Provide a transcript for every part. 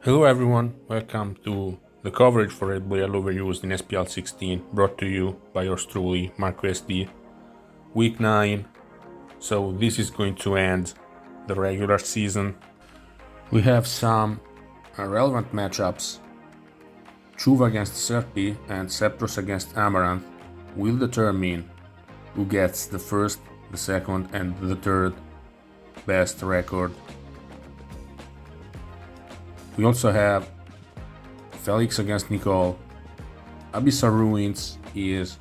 Hello everyone, welcome to the coverage for RBY overused in SPL 16, brought to you by yours truly, Marco SD. Week 9, so this is going to end the regular season. We have some relevant matchups. Chuva against Serpi and Sceptross against Amaranth will determine who gets the first, the second and the third best record. We also have Felix against Nicole. Abyssal Ruins is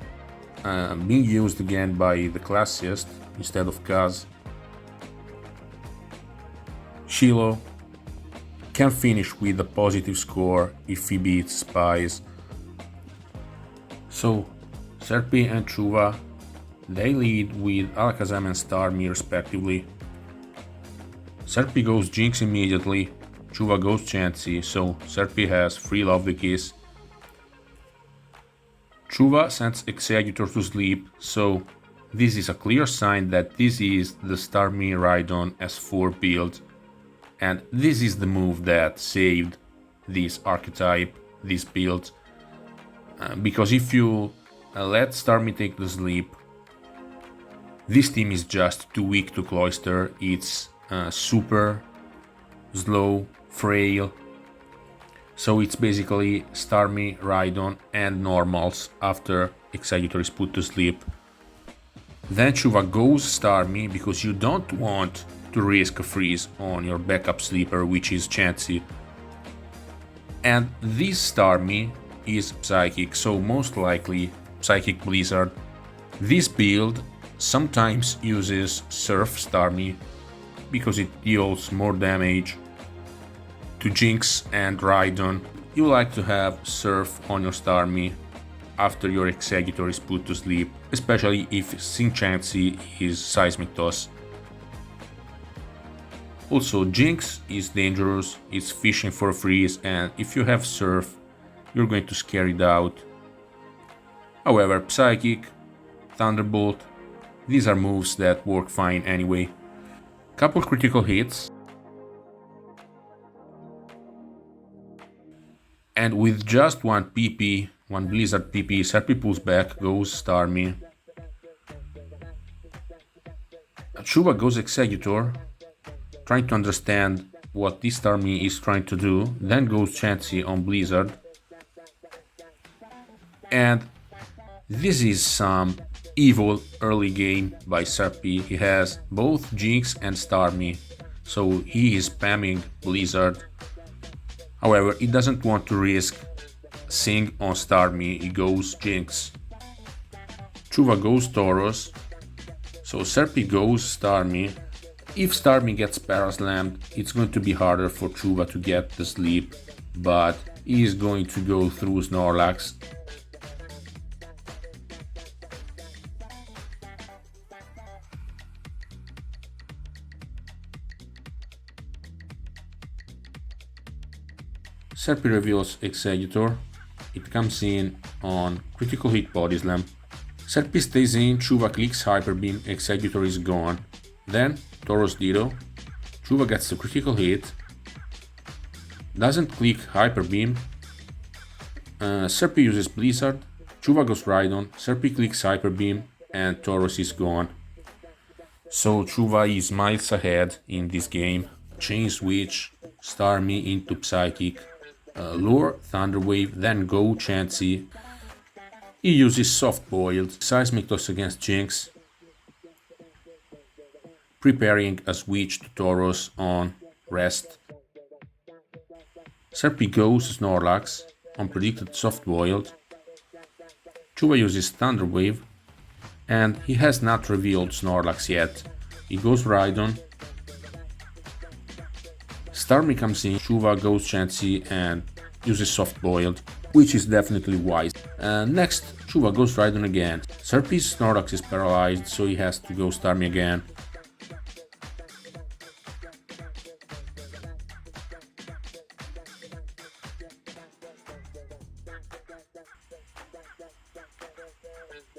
being used again by the classist instead of Kaz. Shiloh can finish with a positive score if he beats Spies. So Serpi and Chuva, they lead with Alakazam and Starmie respectively. Serpi goes Jinx immediately. Chuva goes Chansey, so Serpi has free Lovely Kiss. Chuva sends Executor to sleep, so this is a clear sign that this is the Starmie Rhydon S4 build, and this is the move that saved this archetype, this build, because if you let Starmie take the sleep, this team is just too weak to cloister. It's super slow, frail, so it's basically Starmie, Rhydon and normals after Executor is put to sleep. Then Chuva goes Starmie because you don't want to risk a freeze on your backup sleeper, which is Chansey. And this Starmie is Psychic, so most likely Psychic Blizzard. This build sometimes uses Surf Starmie because it deals more damage to Jinx and Rhydon. You like to have Surf on your Starmie after your Executor is put to sleep, especially if Chansey is Seismic Toss. Also, Jinx is dangerous, it's fishing for a freeze, and if you have Surf, you're going to scare it out. However, Psychic, Thunderbolt, these are moves that work fine anyway. Couple critical hits, and with just one PP, one Blizzard PP, Serpi pulls back, goes Starmie. Chuva goes Executor, trying to understand what this Starmie is trying to do, then goes Chansey on Blizzard. And this is some evil early game by Serpi. He has both Jinx and Starmie, so he is spamming Blizzard. However, he doesn't want to risk Sing on Starmie, he goes Jinx. Chuva goes Tauros, so Serpi goes Starmie. If Starmie gets paraslammed, it's going to be harder for Chuva to get the sleep, but he is going to go through Snorlax. Serpi reveals Executor, it comes in on critical hit body slam. Serpi stays in, Chuva clicks Hyper Beam, Executor is gone. Then Tauros Ditto, Chuva gets the critical hit, doesn't click Hyper Beam. Serpi uses Blizzard, Chuva goes Rhydon, Serpi clicks Hyper Beam and Tauros is gone. So Chuva is miles ahead in this game. Chain switch, Starmie into Psychic. Lure, Thunder Wave, then go Chansey. He uses Soft Boiled, Seismic Toss against Jinx, preparing a switch to Tauros on Rest. Serpi goes Snorlax, unpredicted Soft Boiled. Chuva uses Thunder Wave, and he has not revealed Snorlax yet. He goes Rhydon. Starmie comes in, Chuva goes Chansey and uses Soft Boiled, which is definitely wise. Next, Chuva goes Rhydon again. Serpi's Snorlax is paralyzed, so he has to go Starmie again.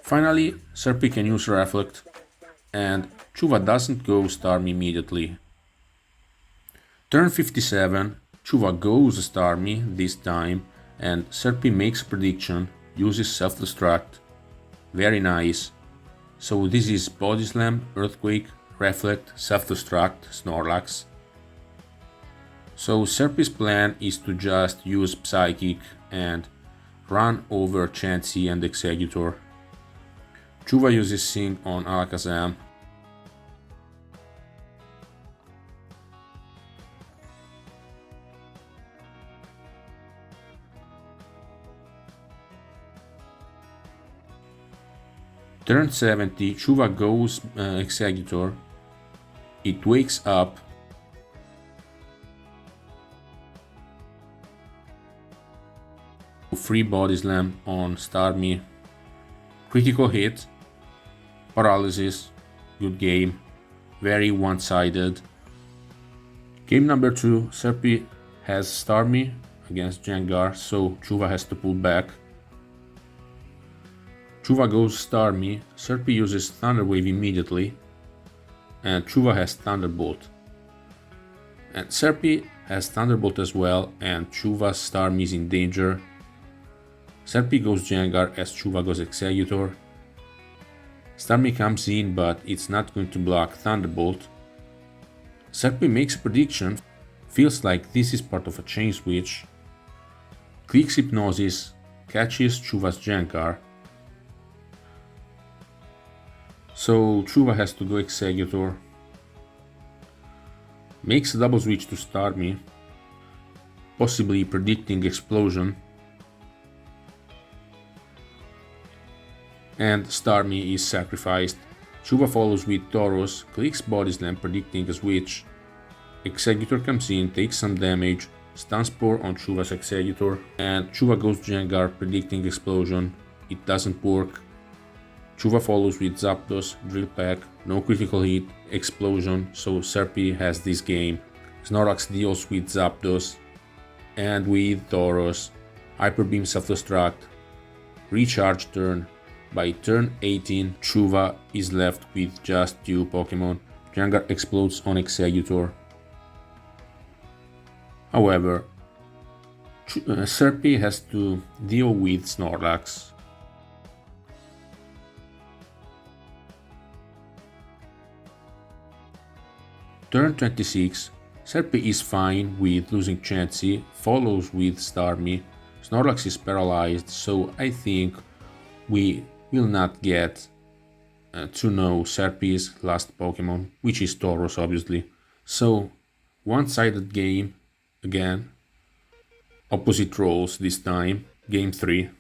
Finally, Serpi can use Reflect, and Chuva doesn't go Starmie immediately. Turn 57, Chuva goes Starmie this time, and Serpi makes a prediction, uses self-destruct. Very nice. So this is Body Slam, Earthquake, Reflect, Self-Destruct, Snorlax. So Serpi's plan is to just use Psychic and run over Chansey and Exeggutor. Chuva uses Sync on Alakazam. Turn 70, Chuva goes Exeggutor. It wakes up. Free Body Slam on Starmie. Critical hit. Paralysis. Good game. Very one-sided. Game number 2, Serpi has Starmie against Gengar, so Chuva has to pull back. Chuva goes Starmie, Serpi uses Thunder Wave immediately, and Chuva has Thunderbolt. And Serpi has Thunderbolt as well, and Chuva's Starmie is in danger. Serpi goes Gengar as Chuva goes Exeggutor. Starmie comes in, but it's not going to block Thunderbolt. Serpi makes a prediction, feels like this is part of a chain switch. Clicks Hypnosis, catches Chuva's Gengar. So Chuva has to go Exeggutor. Makes a double switch to Starmie, possibly predicting Explosion. And Starmie is sacrificed. Chuva follows with Tauros, clicks Body Slam predicting a switch. Exeggutor comes in, takes some damage, Stun Spore on Chuva's Exeggutor, and Chuva goes Gengar predicting Explosion. It doesn't work. Chuva follows with Zapdos, Drill Peck, no critical hit, Explosion, so Serpi has this game. Snorlax deals with Zapdos, and with Tauros, Hyper Beam Self-Destruct, Recharge turn. By turn 18, Chuva is left with just 2 Pokemon. Gengar explodes on Exeggutor. However, Serpi has to deal with Snorlax. Turn 26, Serpi is fine with losing Chansey, follows with Starmie. Snorlax is paralyzed, so I think we will not get to know Serpi's last Pokemon, which is Tauros obviously. So, one-sided game again. Opposite roles this time, game 3.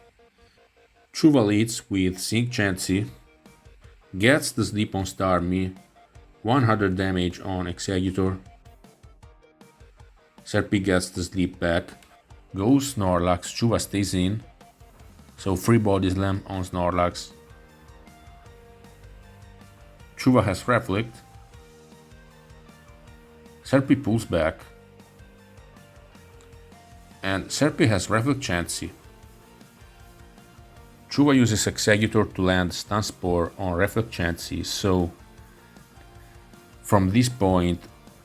Chuva leads with Sync Chansey, gets the sleep on Starmie, 100 damage on Exeggutor. Serpi gets the sleep back, goes Snorlax, Chuva stays in. So free Body Slam on Snorlax. Chuva has Reflect. Serpi pulls back. And Serpi has Reflect Chansey. Chuva uses Exeggutor to land Stun Spore on Reflect Chansey, so from this point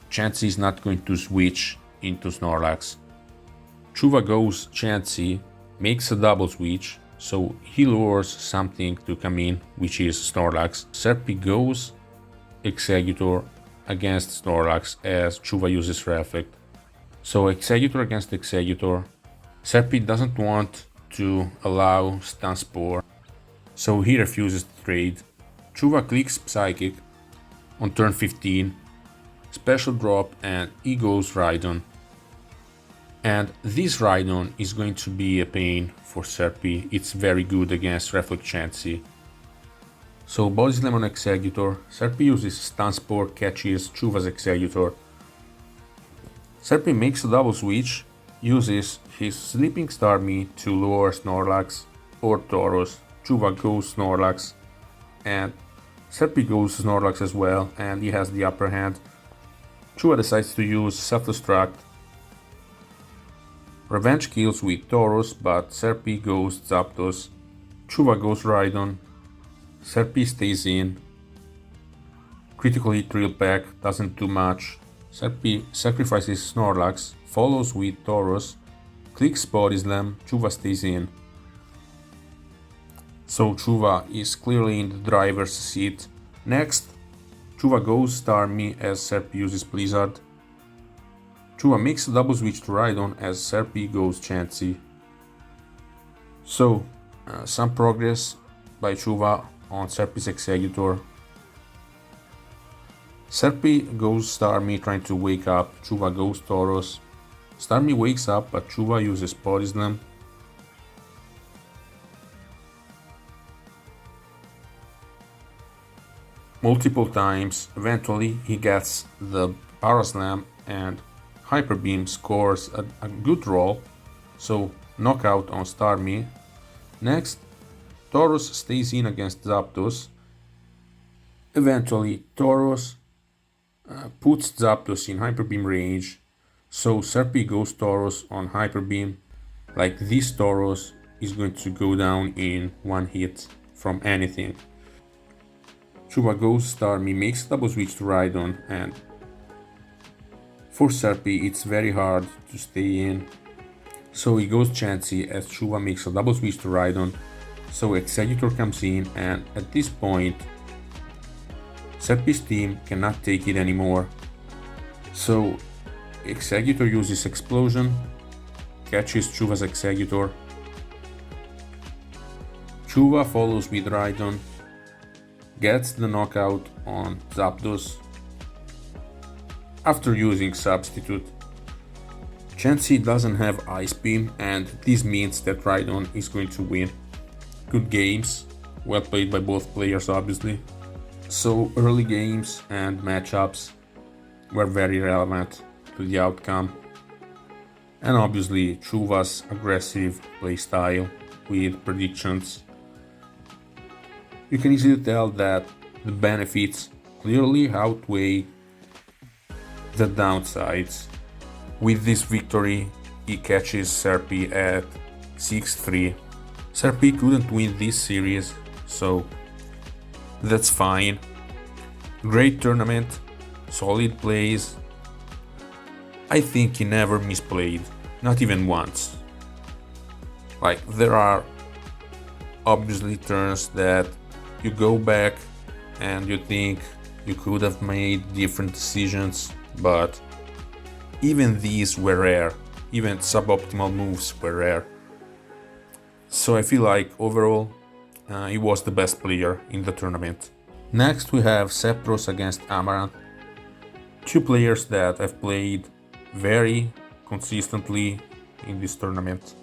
Chansey is not going to switch into Snorlax. Chuva goes Chansey, makes a double switch, so he lures something to come in, which is Snorlax. Serpi goes Exeggutor against Snorlax as Chuva uses Reflect. So Exeggutor against Exeggutor. Serpi doesn't want to allow Stun Spore, so he refuses to trade. Chuva clicks Psychic on turn 15, special drop, and he goes Rhydon. And this Rhydon is going to be a pain for Serpi. It's very good against Reflect Chansey. So Body Slam on Exeggutor. Serpi uses Stun Spore, catches Chuva's Exeggutor. Serpi makes a double switch, uses his Sleeping Starmie to lure Snorlax or Tauros. Chuva goes Snorlax, and Serpi goes Snorlax as well, and he has the upper hand. Chuva decides to use Self-Destruct. Revenge kills with Tauros, but Serpi goes Zapdos. Chuva goes Rhydon. Serpi stays in. Critical hit Drill Peck doesn't do much. Serpi sacrifices Snorlax, follows with Tauros, clicks Body Slam, Chuva stays in. So Chuva is clearly in the driver's seat. Next, Chuva goes Starmie as Serpi uses Blizzard. Chuva makes a double switch to Rhydon as Serpi goes Chansey. So, some progress by Chuva on Serpi's Executor. Serpi goes Starmie trying to wake up, Chuva goes Tauros. Starmie wakes up but Chuva uses Body Slam. Multiple times, eventually he gets the Power Slam and Hyper Beam scores a good roll, so knockout on Starmie. Next, Tauros stays in against Zapdos. Eventually, Tauros puts Zapdos in Hyper Beam range, so Serpi goes Tauros on Hyper Beam. Like this Tauros is going to go down in one hit from anything. Chuva goes Starmie, makes a double switch to Rhydon, and for Serpi it's very hard to stay in. So he goes Chansey as Chuva makes a double switch to Rhydon, so Executor comes in, and at this point Serpi's team cannot take it anymore. So Executor uses Explosion, catches Chuva's Executor. Chuva follows with Rhydon, gets the knockout on Zapdos after using Substitute. Chansey doesn't have Ice Beam, and this means that Rhydon is going to win. Good games, well played by both players obviously. So early games and matchups were very relevant to the outcome. And obviously Chuva's aggressive playstyle with predictions. You can easily tell that the benefits clearly outweigh the downsides. With this victory, he catches Serpi at 6-3. Serpi couldn't win this series, so that's fine. Great tournament, solid plays. I think he never misplayed, not even once. Like, there are obviously turns that you go back and you think you could have made different decisions, but even these were rare, even suboptimal moves were rare. So I feel like overall he was the best player in the tournament. Next we have Sceptross against Amaranth, two players that have played very consistently in this tournament.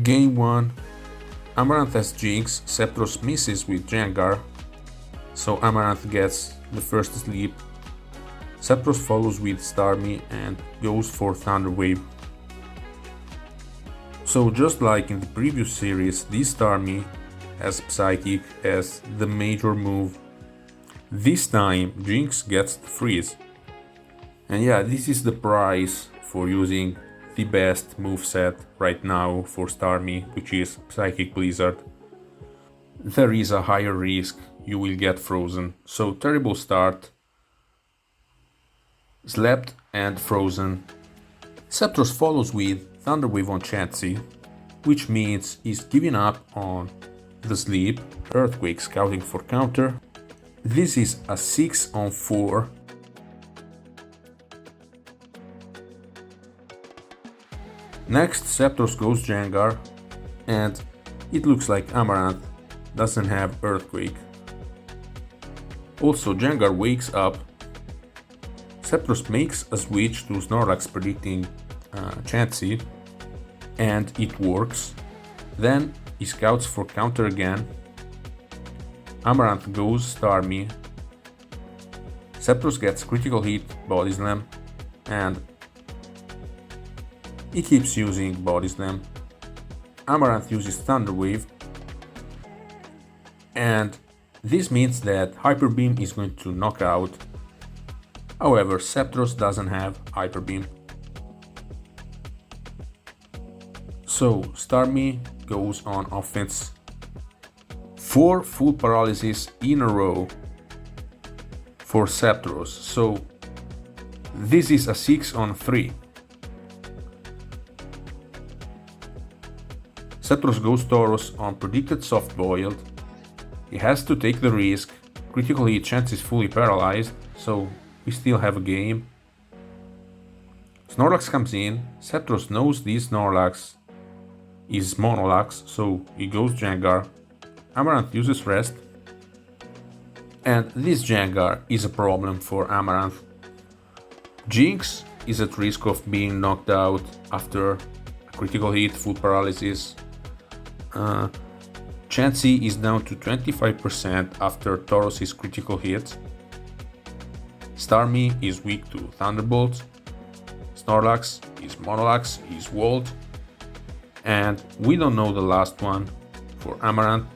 Game 1, Amaranth has Jinx, Sceptross misses with Jengar, so Amaranth gets the first sleep. Sceptross follows with Starmie and goes for Thunder Wave. So just like in the previous series, this Starmie has Psychic as the major move. This time Jinx gets the freeze. And yeah, this is the price for using the best moveset right now for Starmie, which is Psychic Blizzard. There is a higher risk you will get frozen, so terrible start. Slept and frozen. Sceptross follows with Thunder Wave on Chansey, which means he's giving up on the sleep. Earthquake scouting for counter. This is a 6-on-4. Next, Sceptross goes Jengar, and it looks like Amaranth doesn't have Earthquake. Also, Jengar wakes up. Sceptross makes a switch to Snorlax predicting Chansey, and it works. Then he scouts for counter again. Amaranth goes Starmie. Sceptross gets critical hit, Body Slam, and he keeps using Body Slam. Amaranth uses Thunder Wave, and this means that Hyper Beam is going to knock out. However, Sceptross doesn't have Hyper Beam. So Starmie goes on offense. 4 full paralysis in a row for Sceptross. So This is a 6 on 3. Sceptross goes Tauros on predicted soft boiled. He has to take the risk. Critical hit chance is fully paralyzed, so we still have a game. Snorlax comes in. Sceptross knows this Snorlax is Monolax, so he goes Jengar. Amaranth uses Rest. And this Jengar is a problem for Amaranth. Jinx is at risk of being knocked out after a critical hit, full paralysis. Chansey is down to 25% after Tauros' critical hit. Starmie is weak to Thunderbolt. Snorlax is Monolax, is Volt. And we don't know the last one for Amaranth.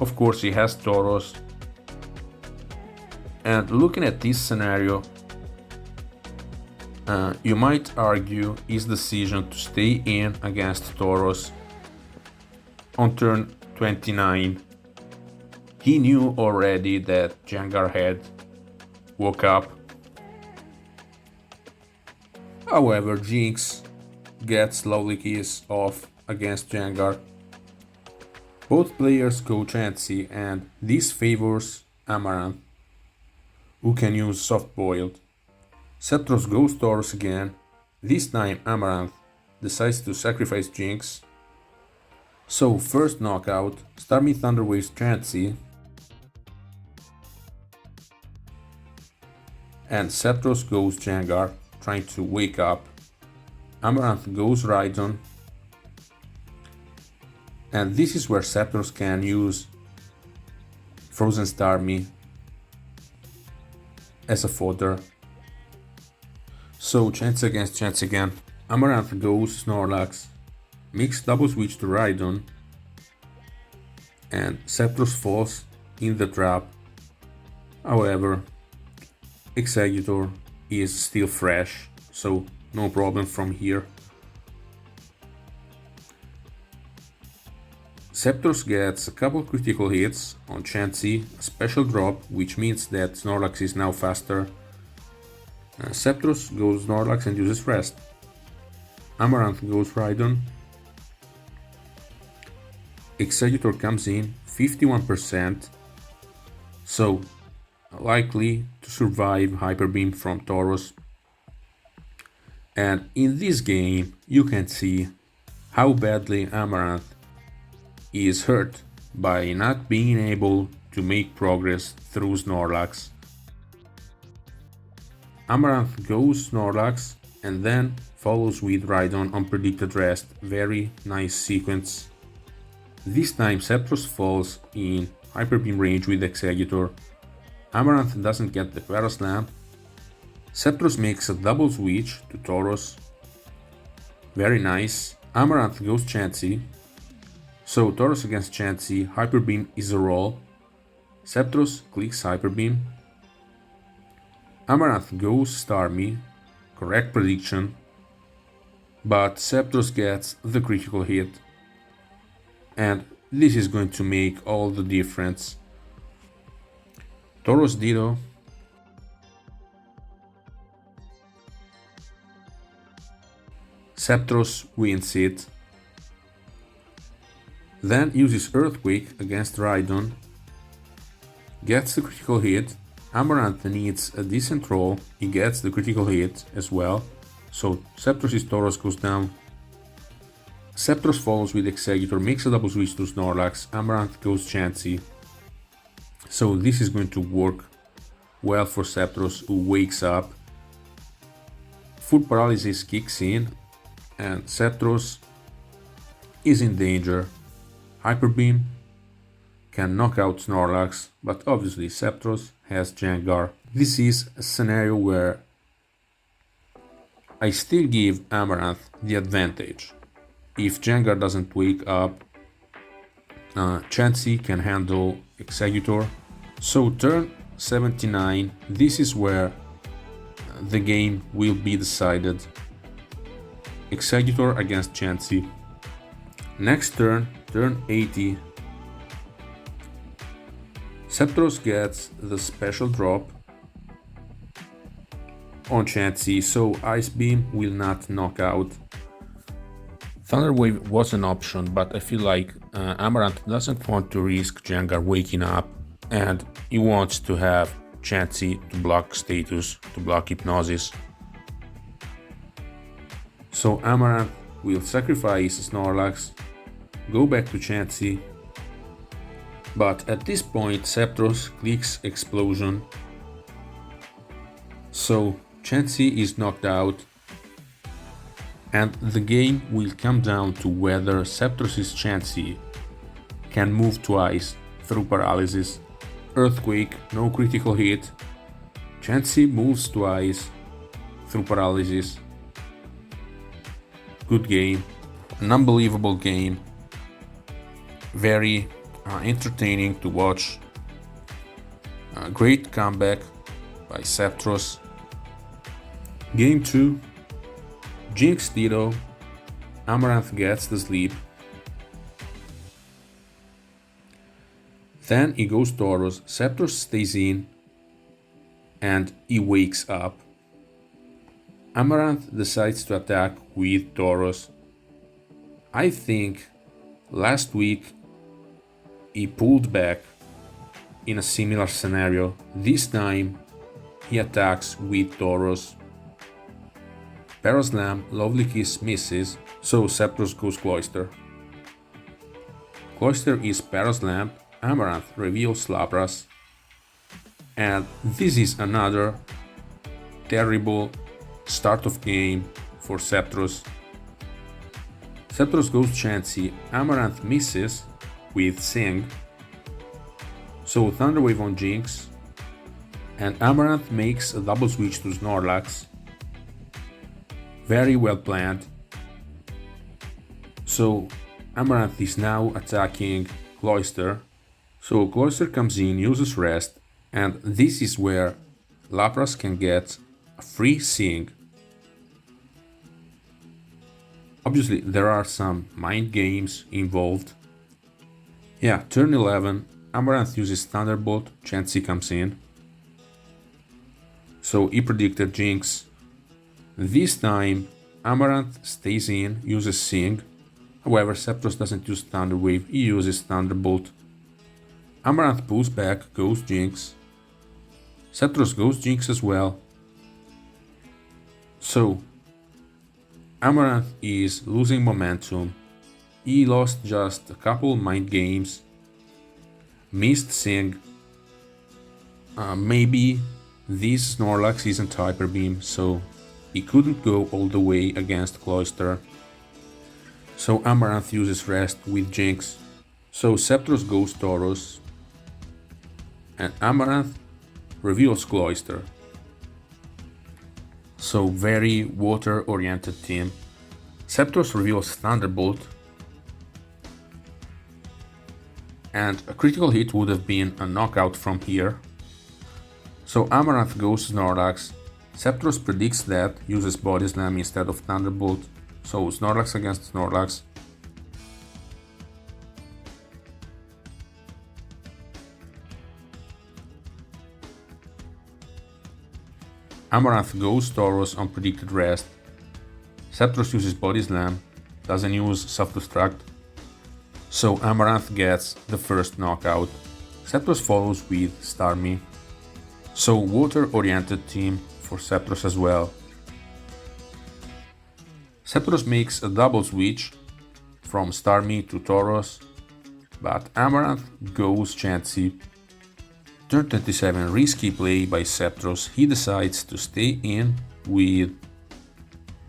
Of course, he has Tauros. And looking at this scenario, you might argue his decision to stay in against Tauros on turn 29. He knew already that Jengar had woke up. However, Jinx gets Lovely Kiss off against Jengar. Both players go Chansey, and this favors Amaranth, who can use Soft Boiled. Sceptross goes Tauros again. This time Amaranth decides to sacrifice Jinx. So first knockout, Starmie Thunder Waves Chansey. And Sceptross goes Jengar, trying to wake up. Amaranth goes Rhydon. And this is where Sceptross can use Frozen Starmie as a fodder. So chance against chance again. Amaranth goes Snorlax, makes double switch to Rhydon, and Sceptross falls in the trap. However, Exeggutor is still fresh, so no problem from here. Sceptross gets a couple critical hits on Chansey, a special drop, which means that Snorlax is now faster. Sceptross goes Snorlax and uses Rest. Amaranth goes Rhydon. Exeggutor comes in, 51%, so likely to survive Hyper Beam from Tauros. And in this game you can see how badly Amaranth is hurt by not being able to make progress through Snorlax. Amaranth goes Snorlax and then follows with Rhydon on predicted rest. Very nice sequence. This time Sceptross falls in Hyper Beam range with Exeggutor. Amaranth doesn't get the Quarter Slam. Sceptross makes a double switch to Tauros. Very nice. Amaranth goes Chansey. So Tauros against Chansey, Hyper Beam is a roll. Sceptross clicks Hyper Beam. Amaranth goes Starmie, correct prediction, but Sceptross gets the critical hit. And this is going to make all the difference. Tauros Ditto. Sceptross wins it. Then uses Earthquake against Rhydon. Gets the critical hit. Amaranth needs a decent roll. He gets the critical hit as well. So Sceptross' Tauros goes down. Sceptross follows with Exeggutor, makes a double switch to Snorlax. Amaranth goes Chansey. So this is going to work well for Sceptross, who wakes up. Full paralysis kicks in, and Sceptross is in danger. Hyper Beam can knock out Snorlax, but obviously Sceptross has Jengar. This is a scenario where I still give Amaranth the advantage. If Jengar doesn't wake up, Chansey can handle Exeggutor. So turn 79, this is where the game will be decided. Exeggutor against Chansey. Next turn, turn 80. Sceptross gets the special drop. on Chansey, so Ice Beam will not knock out. Thunder Wave was an option, but I feel like Amaranth doesn't want to risk Jengar waking up, and he wants to have Chansey to block status, to block Hypnosis. So Amaranth will sacrifice Snorlax, go back to Chansey, but at this point Sceptross clicks Explosion, so Chansey is knocked out, and the game will come down to whether Sceptross's Chansey can move twice through Paralysis. Earthquake, no critical hit. Chansey moves twice through Paralysis. Good game, an unbelievable game, very entertaining to watch. Great comeback by Sceptross. Game 2, Jinx Ditto, Amaranth gets the sleep. Then he goes Tauros, Sceptross stays in, and he wakes up. Amaranth decides to attack with Tauros. I think last week he pulled back in a similar scenario. This time he attacks with Tauros. Paraslam, Lovely Kiss misses, so Sceptross goes Cloyster. Cloyster is Paraslam, Amaranth reveals Lapras, and this is another terrible start of game for Sceptross. Sceptross goes Chansey, Amaranth misses with Sing, so Thunder Wave on Jinx, and Amaranth makes a double switch to Snorlax. Very well planned. So Amaranth is now attacking Cloyster. So Cloyster comes in, uses Rest, and this is where Lapras can get a free Sing. Obviously there are some mind games involved. Yeah, turn 11, Amaranth uses Thunderbolt, Chansey comes in. So he predicted Jinx. This time Amaranth stays in, uses Sing. However, Sceptross doesn't use Thunder Wave, he uses Thunderbolt. Amaranth pulls back, goes Jinx. Sceptross goes Jinx as well. So Amaranth is losing momentum. He lost just a couple mind games. Missed Sing. Maybe this Snorlax isn't Hyper Beam, so he couldn't go all the way against Cloyster. So Amaranth uses Rest with Jinx. So Sceptross goes Tauros, and Amaranth reveals Cloyster. So very water-oriented team. Sceptross reveals Thunderbolt, and a critical hit would have been a knockout from here. So Amaranth goes Snorlax. Sceptross predicts that, uses Body Slam instead of Thunderbolt, so Snorlax against Snorlax. Amaranth goes Tauros on predicted Rest. Sceptross uses Body Slam, doesn't use Self-Destruct, so Amaranth gets the first knockout. Sceptross follows with Starmie. So water-oriented team for Sceptross as well. Sceptross makes a double switch from Starmie to Tauros, but Amaranth goes Chansey. Turn 27, risky play by Sceptross. He decides to stay in with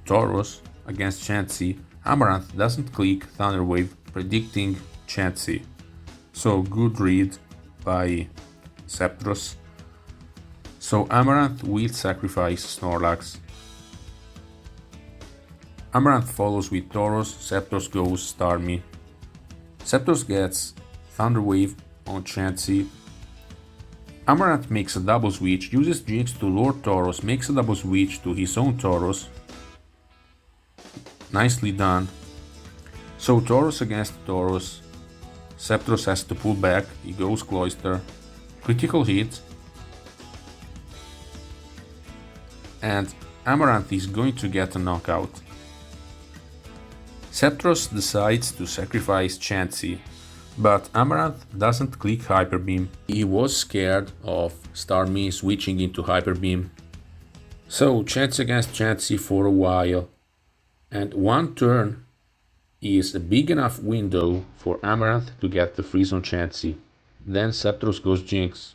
Tauros against Chansey. Amaranth doesn't click Thunder Wave, predicting Chansey. So good read by Sceptross. So Amaranth will sacrifice Snorlax. Amaranth follows with Tauros, Sceptross goes Starmie. Sceptross gets Thunder Wave on Chansey. Amaranth makes a double switch, uses Jinx to lure Tauros, makes a double switch to his own Tauros. Nicely done. So Tauros against Tauros. Sceptross has to pull back, he goes Cloyster. Critical hit. and Amaranth is going to get a knockout. Sceptross decides to sacrifice Chansey, but Amaranth doesn't click Hyper Beam. He was scared of Starmie switching into Hyper Beam. So chance against Chansey for a while, and one turn is a big enough window for Amaranth to get the freeze on Chansey. Then Sceptross goes Jinx.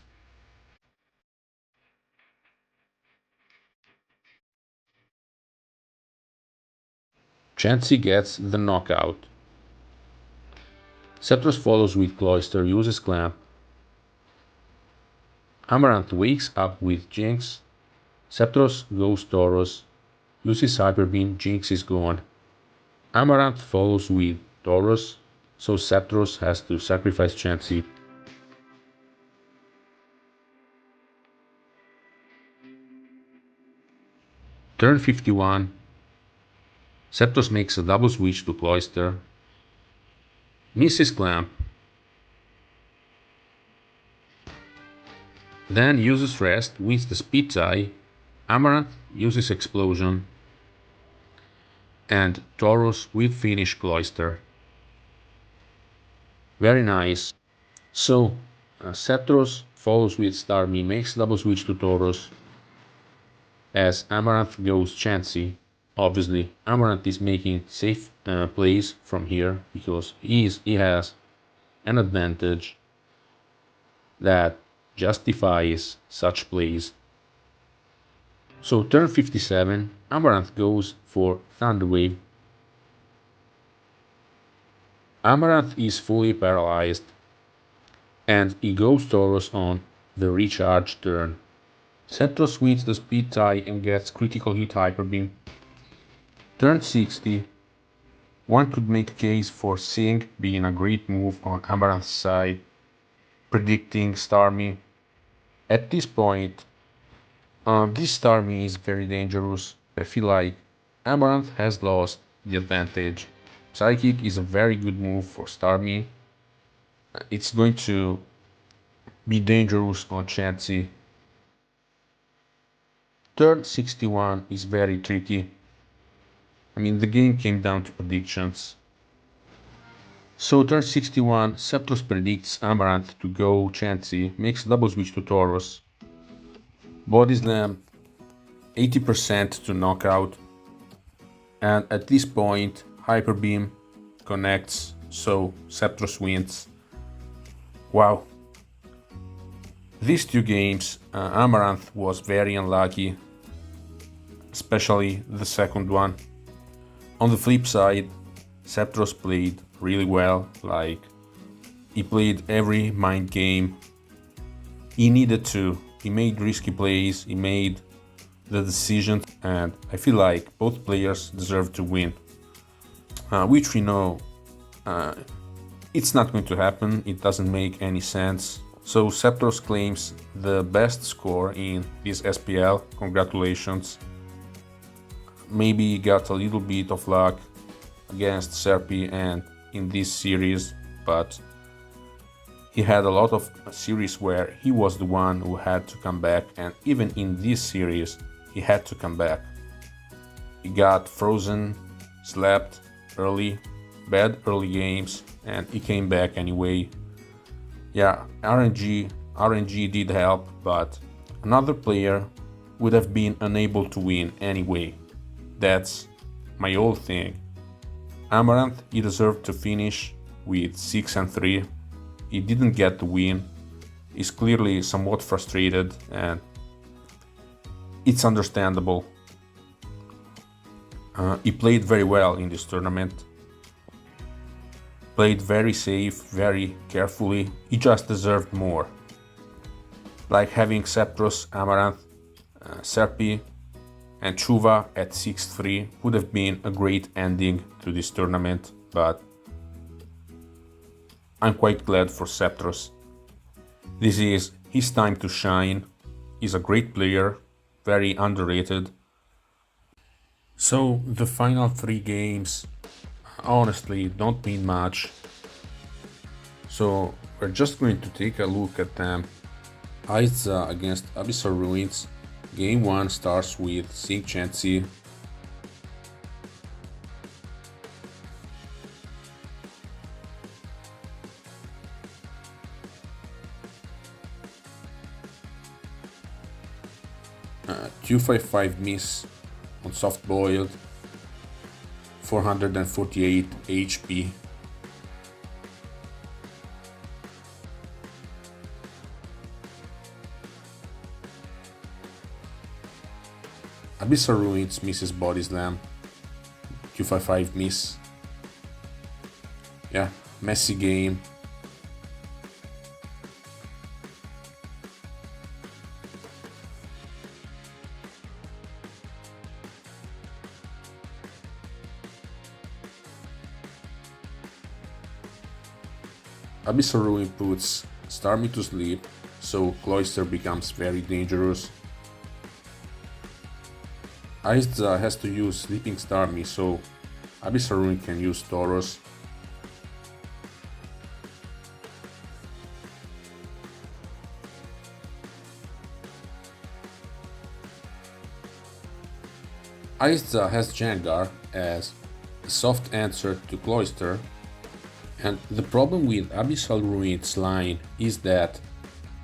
Chansey gets the knockout. Sceptross follows with Cloyster, uses Clamp. Amaranth wakes up with Jinx. Sceptross goes Tauros, uses Hyper Beam, Jinx is gone. Amaranth follows with Tauros, so Sceptross has to sacrifice Chansey. Turn 51. Sceptross makes a double switch to Cloyster. Misses Clamp. Then uses Rest, wins the speed tie. Amaranth uses Explosion. And Tauros will finish Cloyster. Very nice. So, Sceptross follows with Starmie, makes double switch to Tauros. As Amaranth goes Chansey. Obviously, Amaranth is making safe plays from here because he has an advantage that justifies such plays. So turn 57, Amaranth goes for Thunder Wave. Amaranth is fully paralyzed and he goes Tauros on the recharge turn. Sceptross wins the speed tie and gets critical hit Hyper Beam. Turn 60. One could make a case for Sync being a great move on Amaranth's side, predicting Starmie. At this point, this Starmie is very dangerous. I feel like Amaranth has lost the advantage. Psychic is a very good move for Starmie. It's going to be dangerous on Chansey. Turn 61 is very tricky. I mean, the game came down to predictions. So turn 61, Sceptross predicts Amaranth to go Chansey, makes double switch to Tauros. Body Slam, 80% to knockout. And at this point, Hyper Beam connects, so Sceptross wins. Wow. These two games, Amaranth was very unlucky, especially the second one. On the flip side, Sceptross played really well, like he played every mind game. He needed to, he made risky plays, he made the decisions, and I feel like both players deserve to win. Which we know it's not going to happen, it doesn't make any sense. So Sceptross claims the best score in this SPL, congratulations. Maybe he got a little bit of luck against Serpi and in this series, but he had a lot of series where he was the one who had to come back, and even in this series he had to come back. He got frozen, slept early, bad early games, and he came back anyway. Yeah, RNG did help, but another player would have been unable to win anyway. That's my whole thing. Amaranth, he deserved to finish with 6-3. He didn't get the win. He's clearly somewhat frustrated, and it's understandable. He played very well in this tournament. Played very safe, very carefully. He just deserved more. Like having Sceptross, Amaranth, Serpi, and Chuva at 6-3 would have been a great ending to this tournament, but I'm quite glad for Sceptross. This is his time to shine. He's a great player, very underrated. So the final 3 games honestly don't mean much. So we're just going to take a look at them. Isza against Abyssal Ruins. Game 1 starts with Sync Chancy. $255 miss on soft boiled, 448 HP. Abyssal Ruins misses Body Slam, 255 miss. Yeah, messy game. Abyssal Ruin puts Starmie to sleep, so Cloyster becomes very dangerous. Isza has to use Sleeping Starmie, so Abyssal Ruin can use Tauros. Isza has Jengar as a soft answer to Cloyster, and the problem with Abyssal Ruin's line is that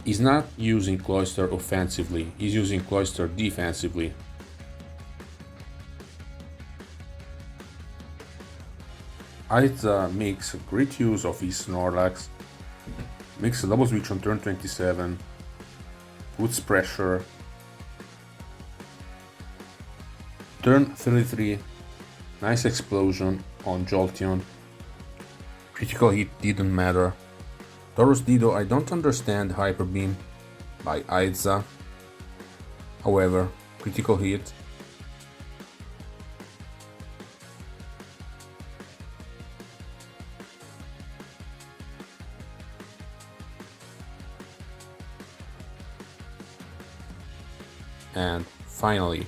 he's not using Cloyster offensively, he's using Cloyster defensively. Isza makes great use of his Snorlax, makes a double switch on turn 27, puts pressure. Turn 33, nice explosion on Jolteon. Critical hit didn't matter. Tauros Dido, I don't understand Hyper Beam by Isza. However, critical hit. And finally,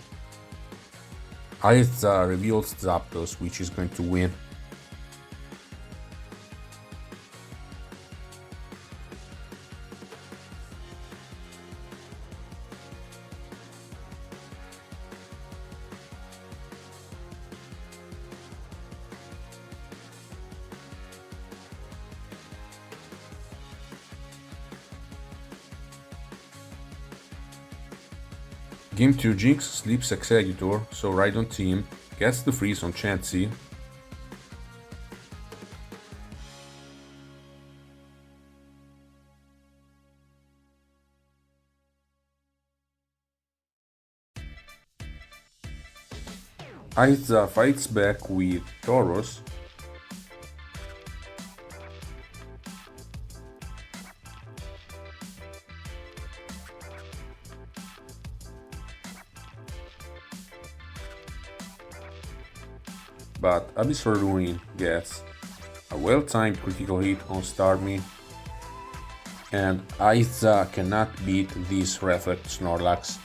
Isza reveals Zapdos, which is going to win. Game 2 Jinx sleeps Executor, so Rhydon team gets the freeze on Chansey. Isza fights back with Tauros. But Abyssal Ruin gets a well-timed critical hit on Starmie, and Isza cannot beat this Reflect Snorlax.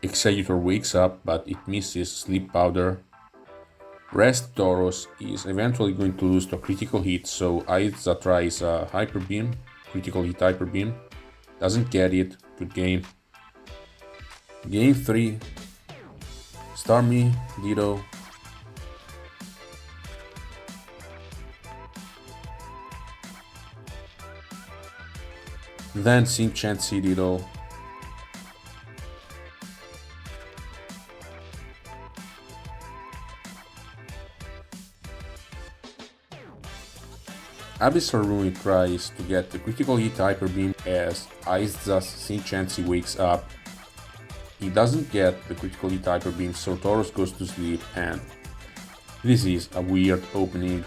Executor wakes up, but it misses Sleep Powder. Rest Tauros is eventually going to lose to a critical hit, so Isza tries a Hyper Beam, critical hit Hyper Beam. Doesn't get it, good game. Game 3, Starmie, Dido. Then Sync Chansey, Dido. Abyssal Ruin tries to get the critical hit Hyper Beam as Isza's Sinchancy wakes up. He doesn't get the critical hit Hyper Beam, so Tauros goes to sleep, and this is a weird opening.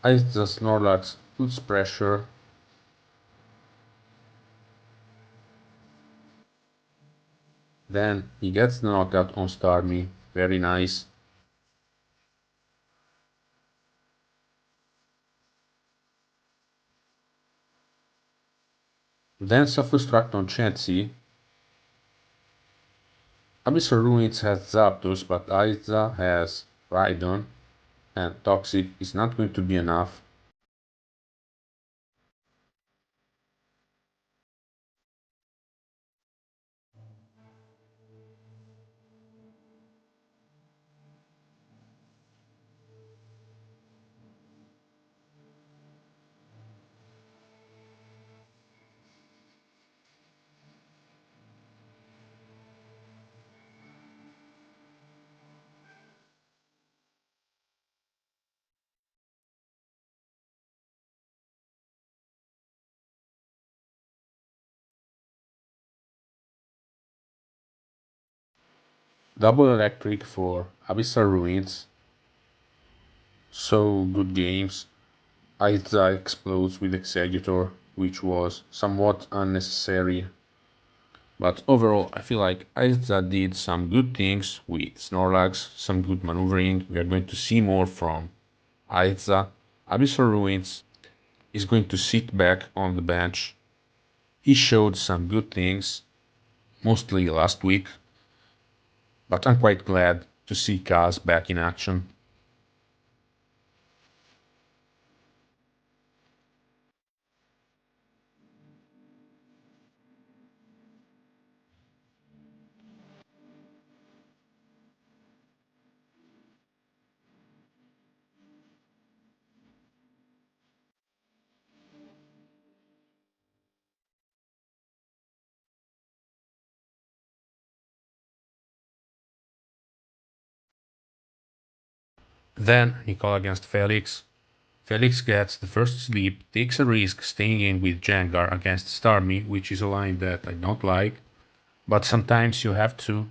Isza Snorlax puts pressure. Then he gets the knockout on Starmie. Very nice. Then Self-Destruct on Chansey. Abyssal Ruins has Zapdos, but Isza has Rhydon, and Toxic is not going to be enough. Double Electric for Abyssal Ruins. So good games. Isza explodes with Executor, which was somewhat unnecessary. But overall, I feel like Isza did some good things with Snorlax, some good maneuvering. We are going to see more from Isza. Abyssal Ruins is going to sit back on the bench. He showed some good things, mostly last week, but I'm quite glad to see Kaz back in action. Then Nicole against Felix. Felix gets the first sleep, takes a risk staying in with Jengar against Starmie, which is a line that I don't like, but sometimes you have to.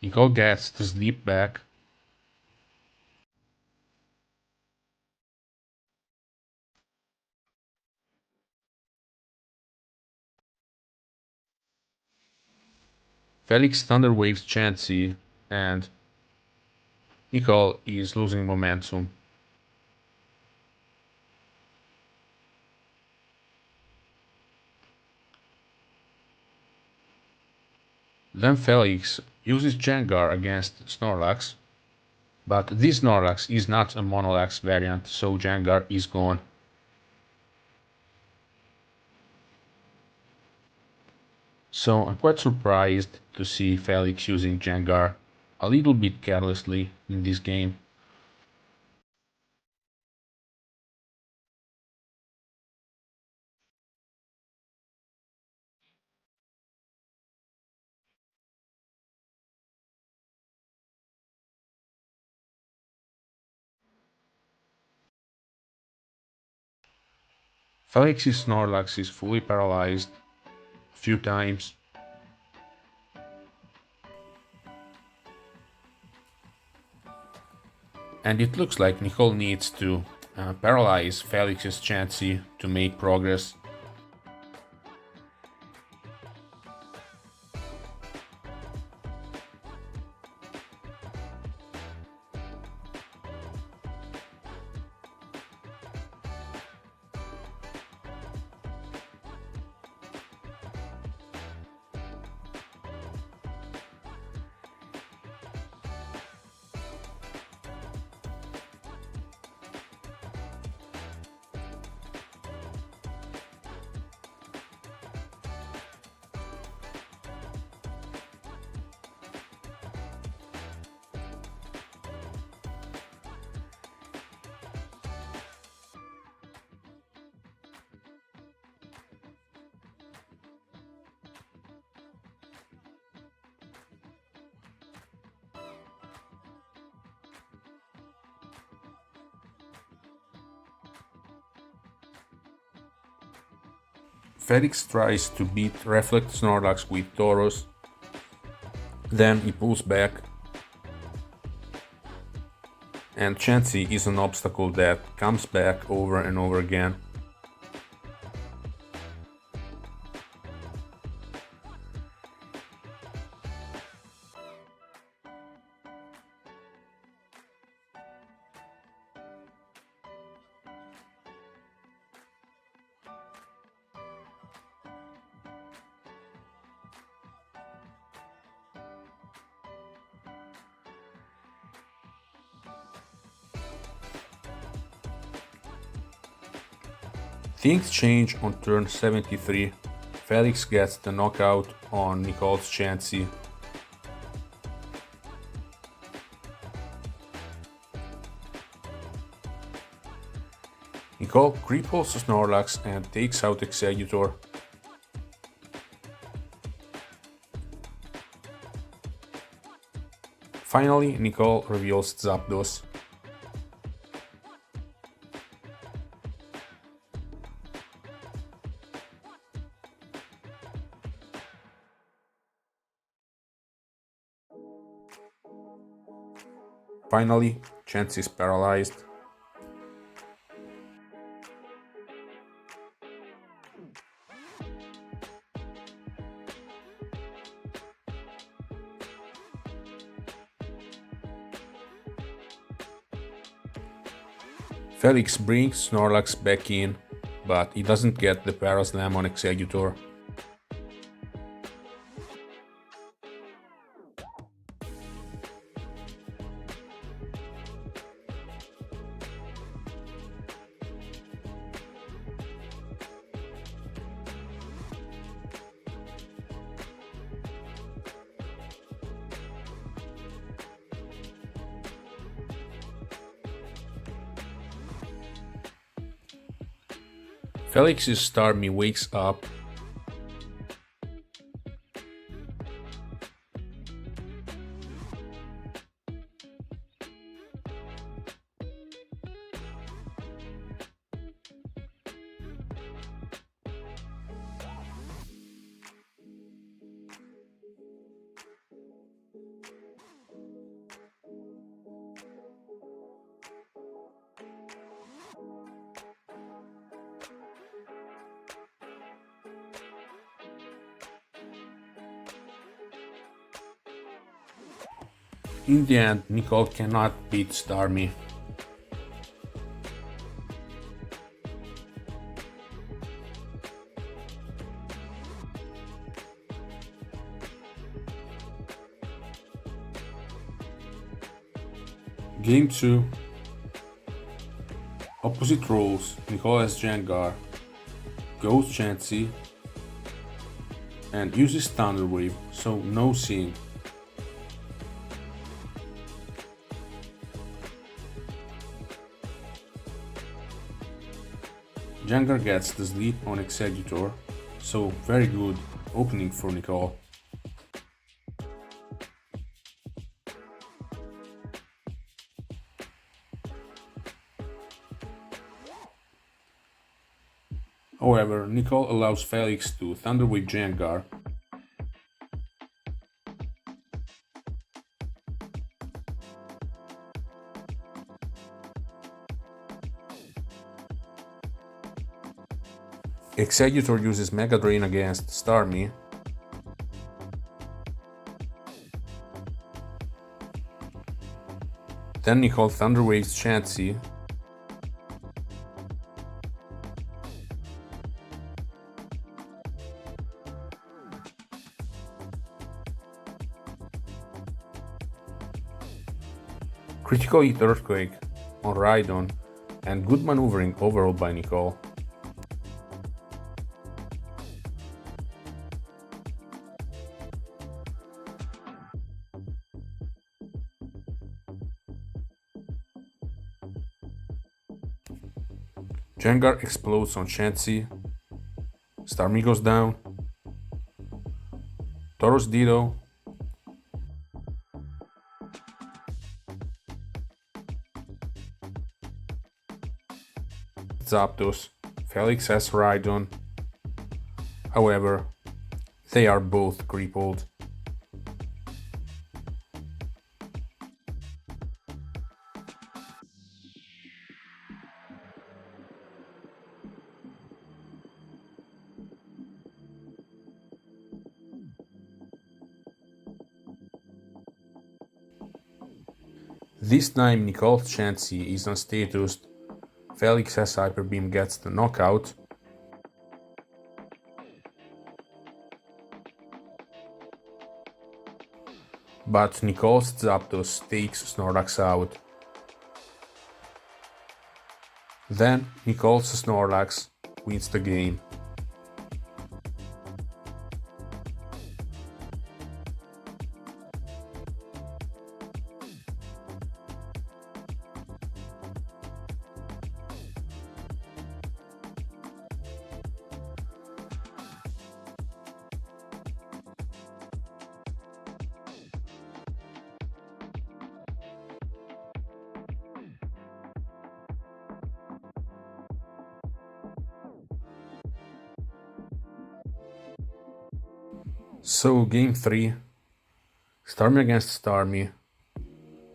Nicole gets the sleep back. Felix thunderwaves Chansey, and Nicole is losing momentum. Then Felix uses Jengar against Snorlax, but this Snorlax is not a Monolax variant, so Jengar is gone. So I'm quite surprised to see Felix using Jengar a little bit carelessly in this game. Felix's Snorlax is fully paralyzed a few times. And it looks like Nicole needs to paralyze Felix's Chansey to make progress. Felix tries to beat Reflect Snorlax with Tauros, then he pulls back, and Chansey is an obstacle that comes back over and over again. Things change on turn 73. Felix gets the knockout on Nicole's Chansey. Nicole cripples Snorlax and takes out Exeggutor. Finally, Nicole reveals Zapdos. Finally, Chansey is paralyzed. Felix brings Snorlax back in, but he doesn't get the Paraslam on Exeggutor. Felix's Starmie wakes up. In the end, Nicole cannot beat Starmie. Game 2. Opposite roles, Nicole has Jengar, goes Chansey, and uses Thunder Wave, so no Sing. Jengar gets the sleep on Exeggutor, so very good opening for Nicole. However, Nicole allows Felix to Thunder Wave Jengar. Exeggutor uses Mega Drain against Starmie. Then Nicole Thunder Waves Chansey. Critical hit Earthquake on Rhydon, and good maneuvering overall by Nicole. Jengar explodes on Chansey. Starmie goes down. Tauros Ditto. Zapdos. Felix has Rhydon. However, they are both crippled. This time Nicole's Chansey is unstatused, Felix has Hyper Beam, gets the knockout, but Nicole's Zapdos takes Snorlax out. Then Nicole's Snorlax wins the game. So game 3, Starmie against Starmie.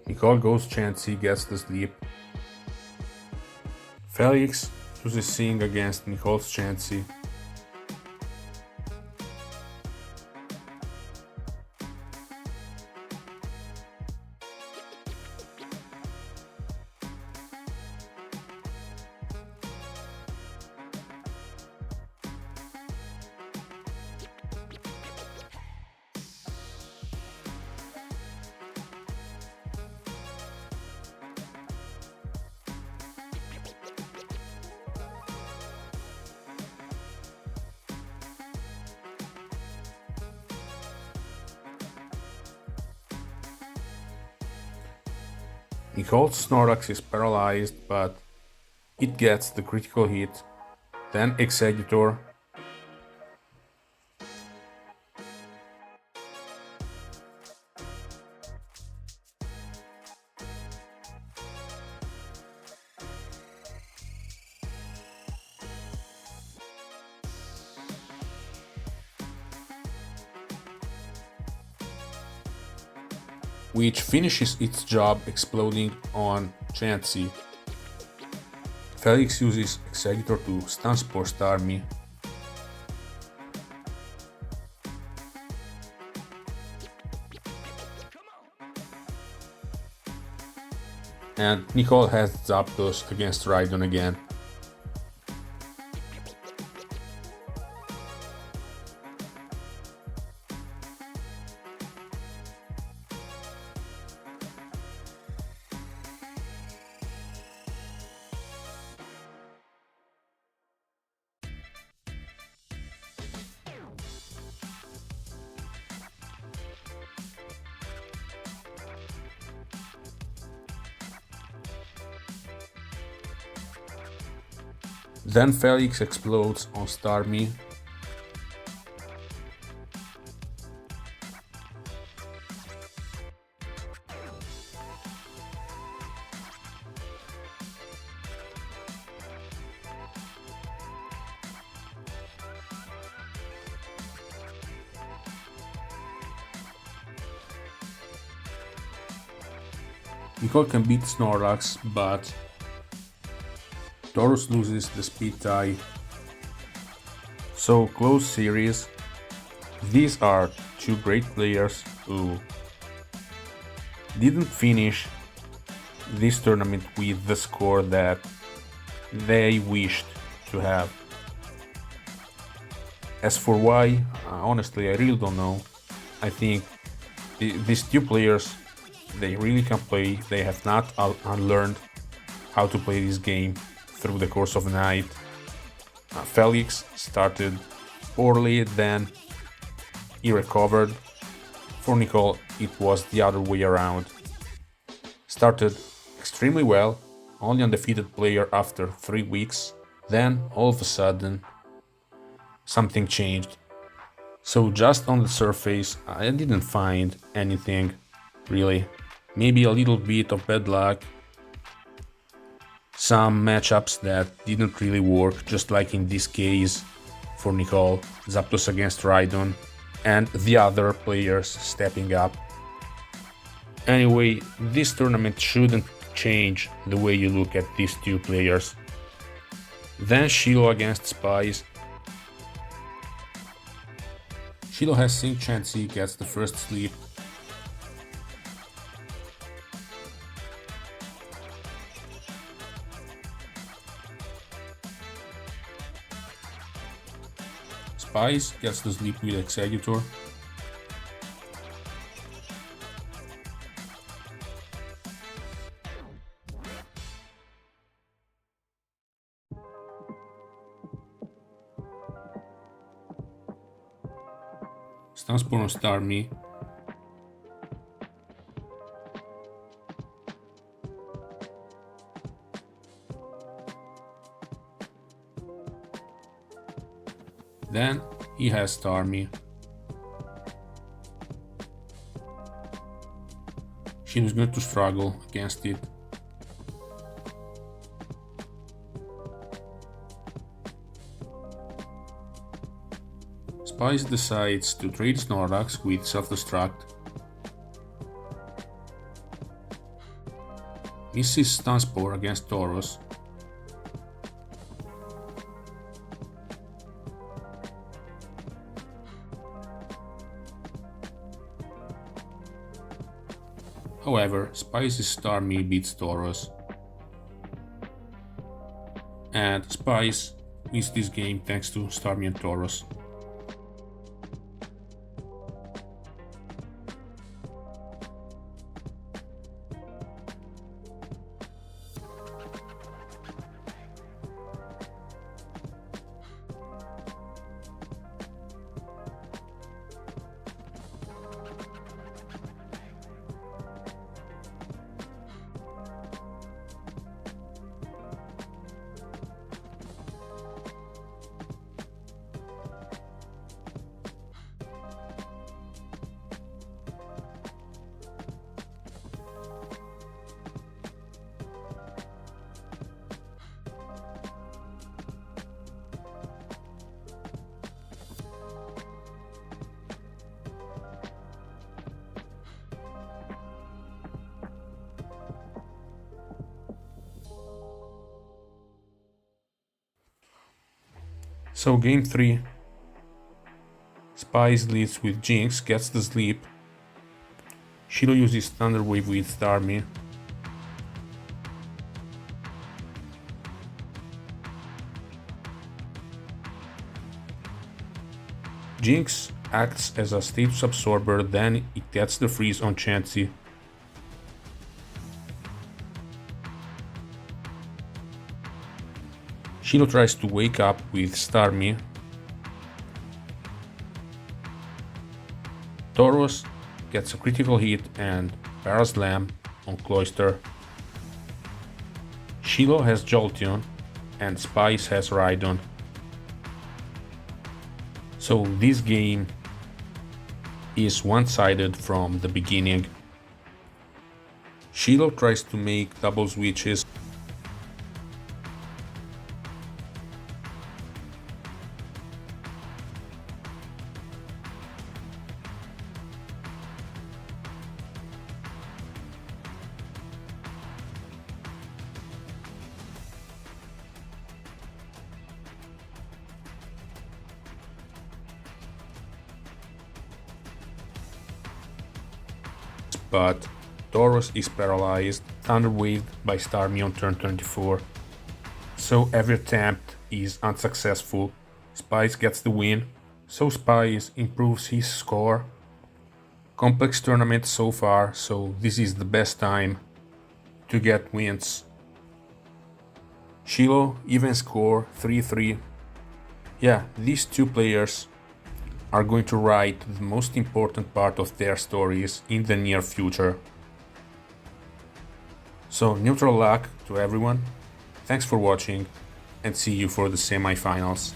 Nicole goes Chansey, gets the sleep. Felix chooses Sing against Nicole's Chansey. Nicole's Snorlax is paralyzed, but it gets the critical hit. Then Exeggutor. Which finishes its job exploding on Chansey. Felix uses Exeggutor to stun Spore Starmie. And Nicole has Zapdos against Rhydon again. Then Felix explodes on Starmie. Nicole can beat Snorlax, but Taurus loses the speed tie. So close series. These are two great players who didn't finish this tournament with the score that they wished to have. As for why, honestly I really don't know. I think these two players, they really can play. They have not unlearned how to play this game through the course of the night. Felix started poorly, then he recovered. For Nicole, it was the other way around. Started extremely well, only undefeated player after 3 weeks, then all of a sudden something changed. So just on the surface, I didn't find anything really. Maybe a little bit of bad luck, some matchups that didn't really work, just like in this case. for Nicole, Zapdos against Rhydon, and the other players stepping up. Anyway, this tournament shouldn't change the way you look at these two players. Then Shiloh against Spies. Shiloh has Sync Chansey, gets the first sleep. Spies gets the sleep with Executor. Stanspore on Starmie. Then he has Starmie. Shiloh's going to struggle against it. Spies decides to trade Snorlax with self-destruct. Misses Stanspore against Tauros. However, Spies' Starmie beats Tauros. And Spies wins this game thanks to Starmie and Tauros. So game 3, Spies leads with Jinx, gets the sleep. Shiloh uses Thunder Wave with Starmie. Jinx acts as a status absorber, then it gets the freeze on Chansey. Shiloh tries to wake up with Starmie. Tauros gets a critical hit and Paraslam on Cloyster. Shiloh has Jolteon and Spies has Rhydon. So this game is one-sided from the beginning. Shiloh tries to make double switches. But Tauros is paralyzed, Thunder Waved by Starmie on turn 24. So every attempt is unsuccessful. Spies gets the win, so Spies improves his score. Complex tournament so far, so this is the best time to get wins. Shiloh, even score 3-3. Yeah, these two players are going to write the most important part of their stories in the near future. So neutral luck to everyone, thanks for watching and see you for the semi-finals.